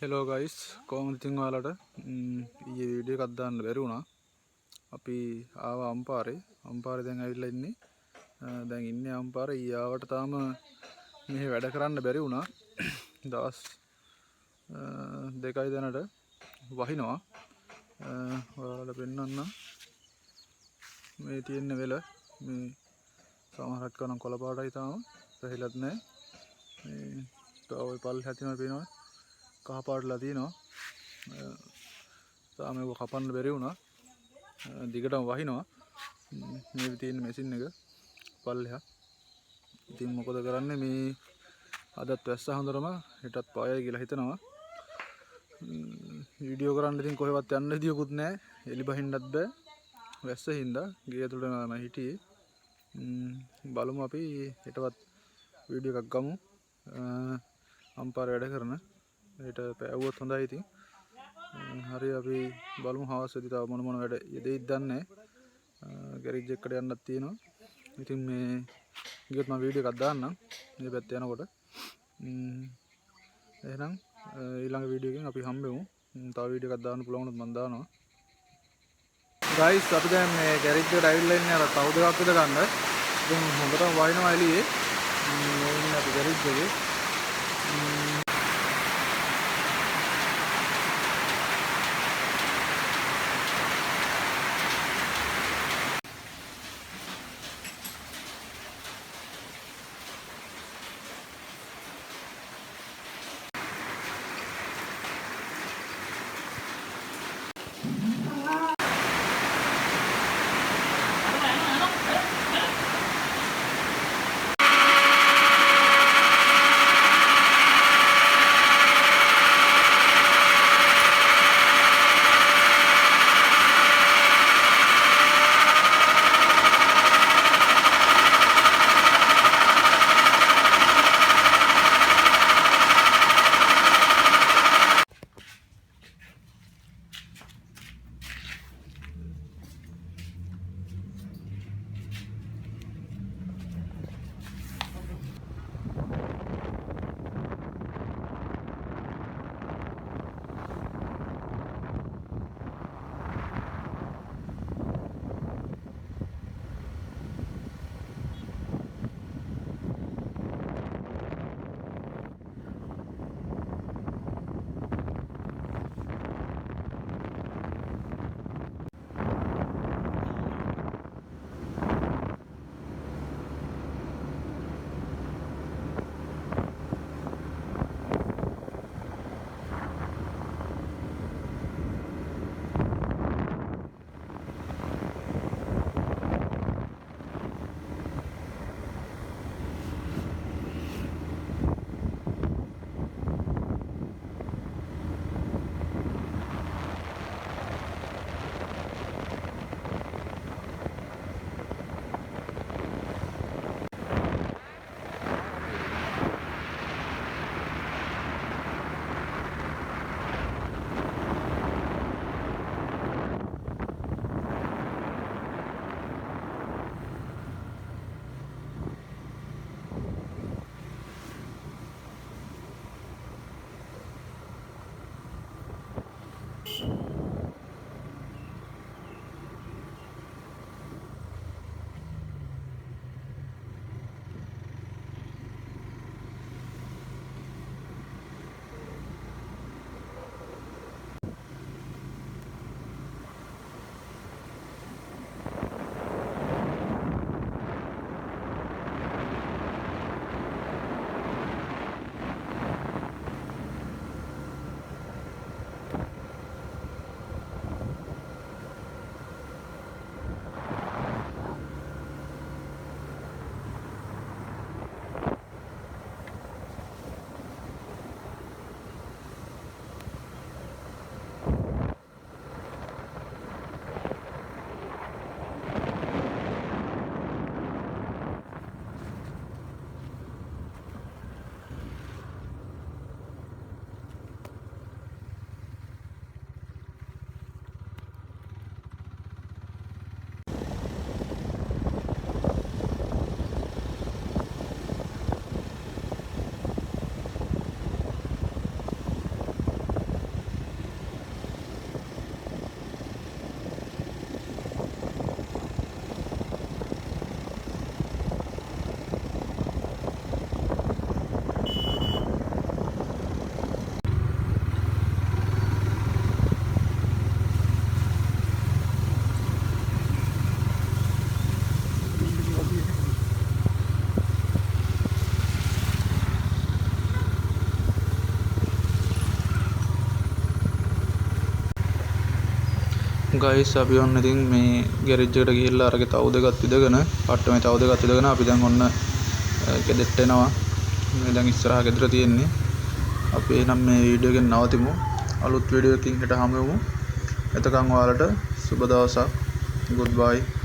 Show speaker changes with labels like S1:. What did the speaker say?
S1: Hello guys කොහොමද ඉතින් ඔයාලට ඊයේ වීඩියෝ එකක් දාන්න බැරි වුණා. අපි ආව අම්පාරේ දැන් ඇවිල්ලා ඉන්නේ. දැන් ඉන්නේ අම්පාරේ. ඊයේ ආවට තාම මෙහෙ වැඩ කරන්න බැරි වුණා. දවස් දෙකයි දැනට වහිනවා. ඔයාලට පෙන්නන්න මේ තියෙන වෙල මේ සමහරක් කරන කොළ පාටයි තාම පැහිලත් නැහැ. මේ තව ඔය පල්ලෙහා තියෙනවා පේනවා. කහ පාටලා තියෙනවා. තාම ඒක කපන්න බැරි වුණා. දිගටම වහිනවා. මේ තියෙන මැෂින් එක පල්ලෙහා. ඉතින් මොකද කරන්නේ මේ අදත් වැස්ස හොඳටම හෙටත් පායයි කියලා හිතනවා. වීඩියෝ කරන්න ඉතින් කොහෙවත් යන්න විදියකුත් නැහැ. එලි බහින්නත් බෑ. වැස්ස හින්දා ගේ ඇතුළේ මම හිටියේ. බලමු අපි හෙටවත් වීඩියෝ එකක් ගමු. අම්පාරේ වැඩ කරන හෙට පෑවුවොත් හොඳයි ඉතින්. හරි අපි බලමු හවසේදී තව මොන වැඩ යෙදෙයිද දන්නේ නැහැ. ගෑරේජ් එකට යන්නත් තියෙනවා. ඉතින් මේ ගියොත් මම වීඩියෝ එකක් දාන්නම් මේ පැත්තේ යනකොට. එහෙනම් ඊළඟ වීඩියෝ එකෙන් අපි හම්බෙමු. තව වීඩියෝ එකක් දාන්න පුළුවන් වුණොත් මම දානවා. ගයිස් අපි දැන් මේ ගෑරේජ් එකට ඇවිල්ලා ඉන්නේ අර තව දෙකක් විතර ගන්න. ඉතින් හොඳටම වහිනවා එළියේ. මේ ඉන්නේ අපි ගෑරේජ් එකේ. ගයිස් අපි ඔන්න ඉතින් මේ ගෑරේජ් එකට ගිහිල්ලා අරගේ තව දෙකක් ඉදගෙන පට්ටමේ තව දෙකක් ඉදගෙන අපි දැන් ඔන්න ගෙදරට එනවා. මේ දැන් ඉස්සරහා ගෙදර තියෙන්නේ. අපි එහෙනම් මේ වීඩියෝ එක නවතිමු. අලුත් වීඩියෝ එකකින් හෙට හමු වෙමු. එතකන් ඔයාලට සුබ දවසක්. Goodbye.